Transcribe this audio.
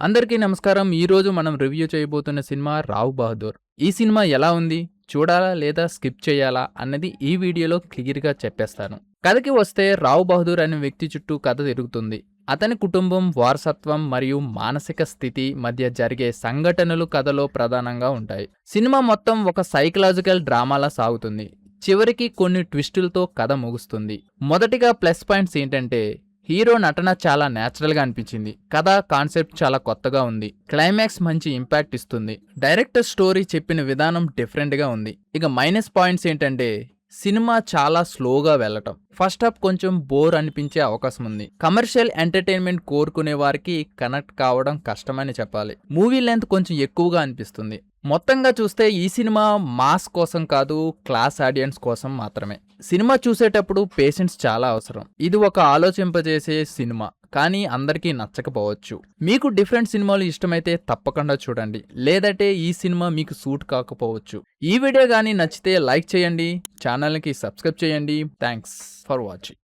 అందరికీ నమస్కారం. ఈరోజు మనం రివ్యూ చేయబోతున్న సినిమా 'రావ్ బహదూర్'. ఈ సినిమా ఎలా ఉంది? చూడాలా లేదా స్కిప్ చేయాలా అన్నది ఈ వీడియోలో క్లియర్‌గా చెప్పేస్తాను. కథకి వస్తే 'రావ్ బహదూర్' అనే వ్యక్తి చుట్టూ కథ తిరుగుతుంది. అతని కుటుంబం, వారసత్వం మరియు మానసిక స్థితి మధ్య జరిగే సంఘటనలు కథలో ప్రధానంగా ఉంటాయి. సినిమా మొత్తం ఒక సైకలాజికల్ డ్రామాలా సాగుతుంది. చివరికి కొన్ని ట్విస్టులతో కథ ముగుస్తుంది. మొదటిగా ప్లస్ పాయింట్స్ ఏంటంటే హీరో నటన చాలా న్యాచురల్గా అనిపించింది. కథ కాన్సెప్ట్ చాలా కొత్తగా ఉంది. క్లైమాక్స్ మంచి ఇంపాక్ట్ ఇస్తుంది. డైరెక్టర్ స్టోరీ చెప్పిన విధానం డిఫరెంట్గా ఉంది. ఇక మైనస్ పాయింట్స్ ఏంటంటే సినిమా చాలా స్లోగా వెళ్ళటం. ఫస్ట్ హాఫ్ కొంచెం బోర్ అనిపించే అవకాశం ఉంది. కమర్షియల్ ఎంటర్టైన్మెంట్ కోరుకునే వారికి కనెక్ట్ కావడం కష్టమని చెప్పాలి. మూవీ లెంత్ కొంచెం ఎక్కువగా అనిపిస్తుంది. మొత్తంగా చూస్తే ఈ సినిమా మాస్ కోసం కాదు, క్లాస్ ఆడియన్స్ కోసం మాత్రమే. సినిమా చూసేటప్పుడు పేషెన్స్ చాలా అవసరం. ఇది ఒక ఆలోచింపజేసే సినిమా, కానీ అందరికీ నచ్చకపోవచ్చు. మీకు డిఫరెంట్ సినిమాలు ఇష్టమైతే తప్పకుండా చూడండి, లేదంటే ఈ సినిమా మీకు సూట్ కాకపోవచ్చు. ఈ వీడియో కానీ నచ్చితే లైక్ చేయండి, ఛానల్కి సబ్స్క్రైబ్ చేయండి. Thanks for watching.